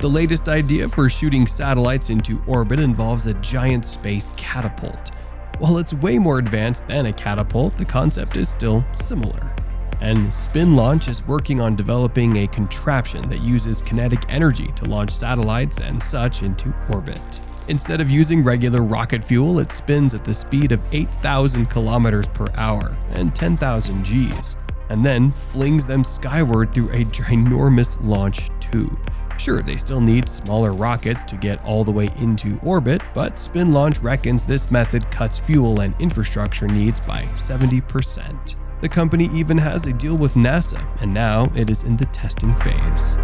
The latest idea for shooting satellites into orbit involves a giant space catapult. While it's way more advanced than a catapult, the concept is still similar. And Spin Launch is working on developing a contraption that uses kinetic energy to launch satellites and such into orbit. Instead of using regular rocket fuel, it spins at the speed of 8,000 kilometers per hour and 10,000 Gs, and then flings them skyward through a ginormous launch tube. Sure, they still need smaller rockets to get all the way into orbit, but Spin Launch reckons this method cuts fuel and infrastructure needs by 70%. The company even has a deal with NASA, and now it is in the testing phase.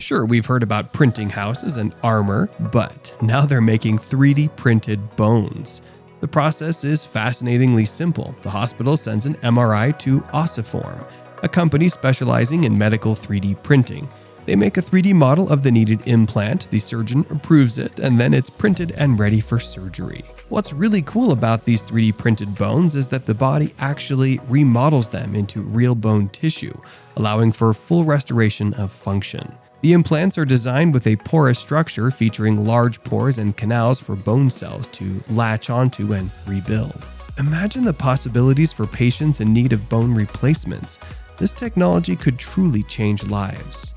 Sure, we've heard about printing houses and armor, but now they're making 3D printed bones. The process is fascinatingly simple. The hospital sends an MRI to Ossiform, a company specializing in medical 3D printing. They make a 3D model of the needed implant, the surgeon approves it, and then it's printed and ready for surgery. What's really cool about these 3D printed bones is that the body actually remodels them into real bone tissue, allowing for full restoration of function. The implants are designed with a porous structure featuring large pores and canals for bone cells to latch onto and rebuild. Imagine the possibilities for patients in need of bone replacements. This technology could truly change lives.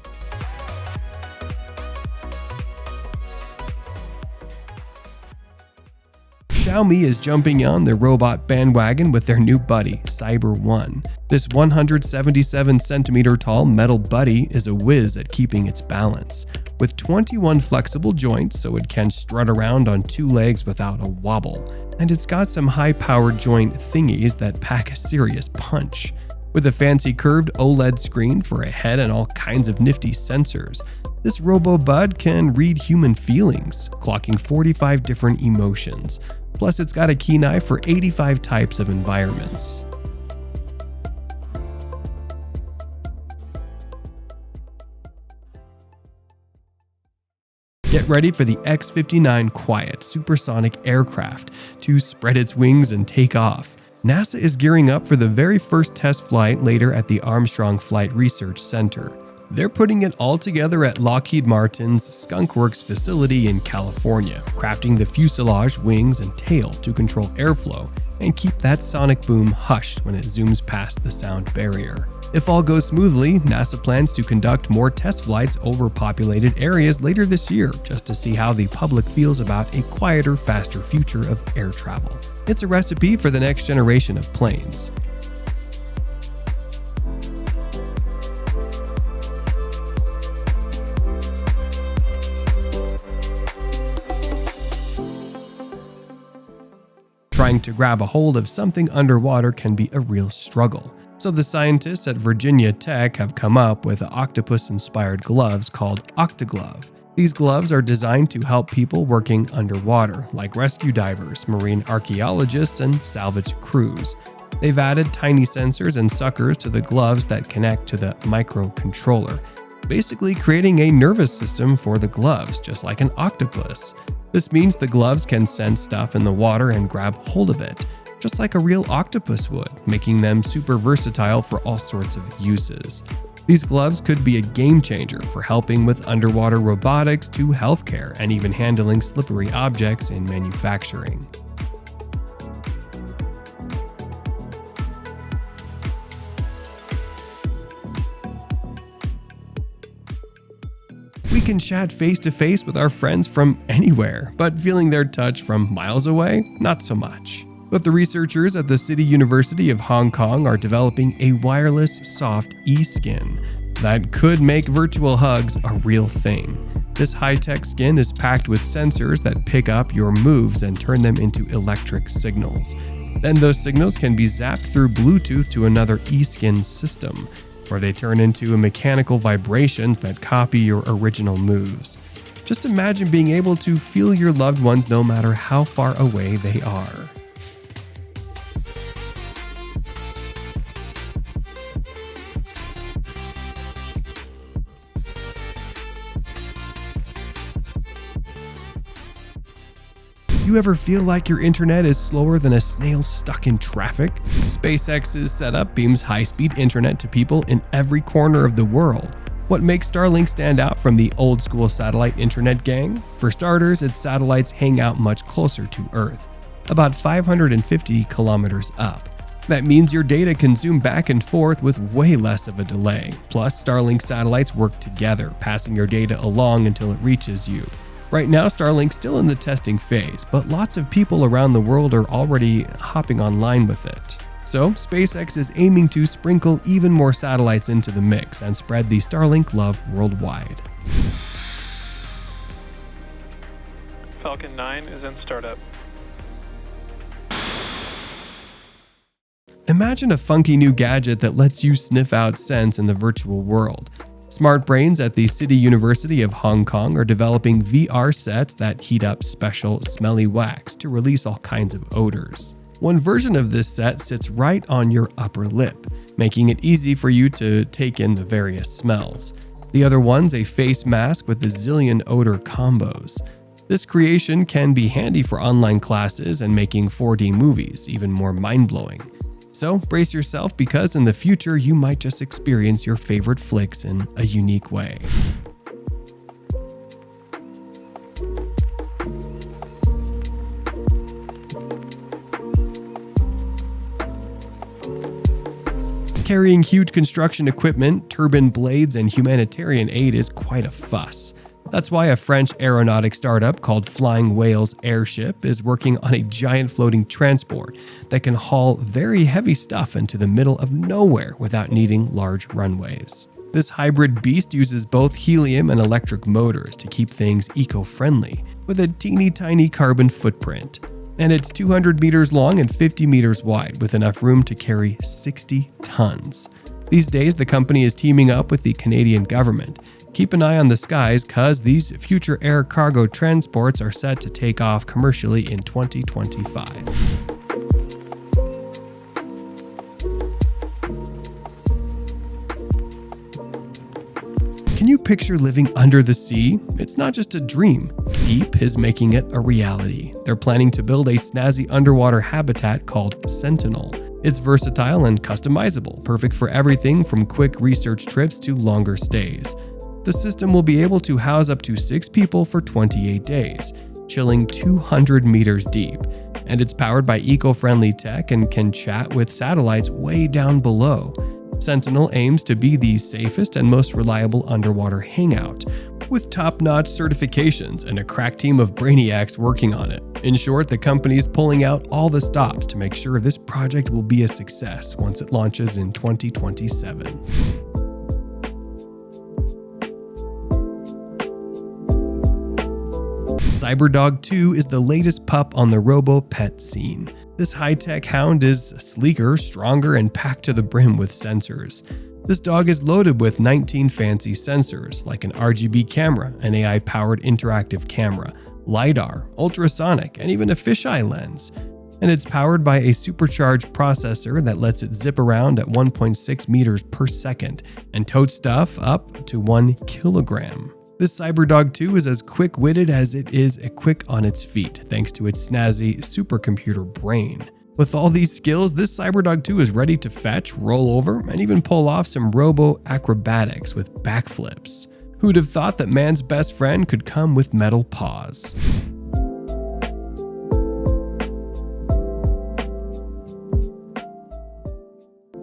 Xiaomi is jumping on the robot bandwagon with their new buddy, Cyber 1. This 177cm tall metal buddy is a whiz at keeping its balance, with 21 flexible joints so it can strut around on two legs without a wobble, and it's got some high-powered joint thingies that pack a serious punch. With a fancy curved OLED screen for a head and all kinds of nifty sensors, this Robobud can read human feelings, clocking 45 different emotions. Plus, it's got a key knife for 85 types of environments. Get ready for the X-59 quiet supersonic aircraft to spread its wings and take off. NASA is gearing up for the very first test flight later at the Armstrong Flight Research Center. They're putting it all together at Lockheed Martin's Skunk Works facility in California, crafting the fuselage, wings, and tail to control airflow and keep that sonic boom hushed when it zooms past the sound barrier. If all goes smoothly, NASA plans to conduct more test flights over populated areas later this year just to see how the public feels about a quieter, faster future of air travel. It's a recipe for the next generation of planes. Trying to grab a hold of something underwater can be a real struggle. So the scientists at Virginia Tech have come up with octopus-inspired gloves called OCTA Glove. These gloves are designed to help people working underwater, like rescue divers, marine archaeologists, and salvage crews. They've added tiny sensors and suckers to the gloves that connect to the microcontroller, basically creating a nervous system for the gloves, just like an octopus. This means the gloves can sense stuff in the water and grab hold of it, just like a real octopus would, making them super versatile for all sorts of uses. These gloves could be a game changer for helping with underwater robotics to healthcare and even handling slippery objects in manufacturing. We can chat face-to-face with our friends from anywhere, but feeling their touch from miles away? Not so much. But the researchers at the City University of Hong Kong are developing a wireless soft Eskin that could make virtual hugs a real thing. This high-tech skin is packed with sensors that pick up your moves and turn them into electric signals. Then those signals can be zapped through Bluetooth to another Eskin system, where they turn into mechanical vibrations that copy your original moves. Just imagine being able to feel your loved ones no matter how far away they are. You ever feel like your internet is slower than a snail stuck in traffic? SpaceX's setup beams high-speed internet to people in every corner of the world. What makes Starlink stand out from the old-school satellite internet gang? For starters, its satellites hang out much closer to Earth, about 550 kilometers up. That means your data can zoom back and forth with way less of a delay. Plus, Starlink satellites work together, passing your data along until it reaches you. Right now, Starlink's still in the testing phase, but lots of people around the world are already hopping online with it. So, SpaceX is aiming to sprinkle even more satellites into the mix and spread the Starlink love worldwide. Falcon 9 is in startup. Imagine a funky new gadget that lets you sniff out scents in the virtual world. Smart brains at the City University of Hong Kong are developing VR sets that heat up special smelly wax to release all kinds of odors. One version of this set sits right on your upper lip, making it easy for you to take in the various smells. The other one's a face mask with a zillion odor combos. This creation can be handy for online classes and making 4D movies even more mind-blowing. So brace yourself, because in the future you might just experience your favorite flicks in a unique way. Carrying huge construction equipment, turbine blades, and humanitarian aid is quite a fuss. That's why a French aeronautic startup called Flying Whale's Airship is working on a giant floating transport that can haul very heavy stuff into the middle of nowhere without needing large runways. This hybrid beast uses both helium and electric motors to keep things eco-friendly, with a teeny tiny carbon footprint. And it's 200 meters long and 50 meters wide, with enough room to carry 60 tons. These days, the company is teaming up with the Canadian government. Keep an eye on the skies, cause these future air cargo transports are set to take off commercially in 2025. Can you picture living under the sea? It's not just a dream. Deep is making it a reality. They're planning to build a snazzy underwater habitat called Sentinel. It's versatile and customizable, perfect for everything from quick research trips to longer stays. The system will be able to house up to 6 people for 28 days, chilling 200 meters deep. And it's powered by eco-friendly tech and can chat with satellites way down below. Sentinel aims to be the safest and most reliable underwater hangout, with top-notch certifications and a crack team of brainiacs working on it. In short, the company's pulling out all the stops to make sure this project will be a success once it launches in 2027. Cyberdog 2 is the latest pup on the robo-pet scene. This high-tech hound is sleeker, stronger, and packed to the brim with sensors. This dog is loaded with 19 fancy sensors, like an RGB camera, an AI-powered interactive camera, LiDAR, ultrasonic, and even a fisheye lens. And it's powered by a supercharged processor that lets it zip around at 1.6 meters per second and tote stuff up to 1 kilogram. This Cyberdog 2 is as quick-witted as it is quick on its feet, thanks to its snazzy supercomputer brain. With all these skills, this Cyberdog 2 is ready to fetch, roll over, and even pull off some robo-acrobatics with backflips. Who'd have thought that man's best friend could come with metal paws?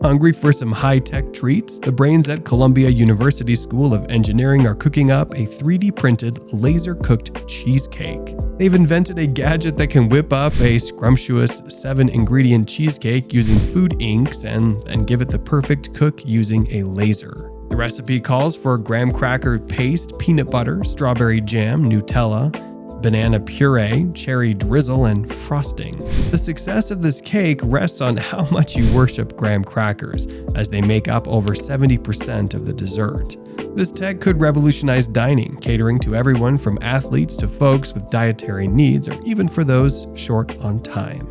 Hungry for some high-tech treats? The brains at Columbia University School of Engineering are cooking up a 3D printed, laser-cooked cheesecake. They've invented a gadget that can whip up a scrumptious 7-ingredient cheesecake using food inks and give it the perfect cook using a laser. The recipe calls for graham cracker paste, peanut butter, strawberry jam, Nutella, banana puree, cherry drizzle, and frosting. The success of this cake rests on how much you worship graham crackers, as they make up over 70% of the dessert. This tech could revolutionize dining, catering to everyone from athletes to folks with dietary needs, or even for those short on time.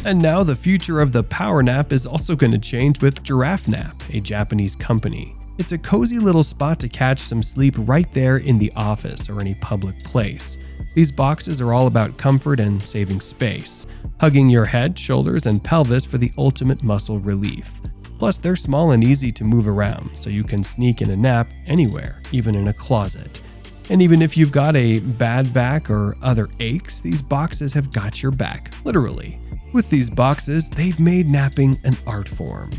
And now the future of the power nap is also going to change with Giraffe Naap, a Japanese company. It's a cozy little spot to catch some sleep right there in the office or any public place. These boxes are all about comfort and saving space, hugging your head, shoulders, and pelvis for the ultimate muscle relief. Plus, they're small and easy to move around, so you can sneak in a nap anywhere, even in a closet. And even if you've got a bad back or other aches, these boxes have got your back, literally. With these boxes, they've made napping an art form.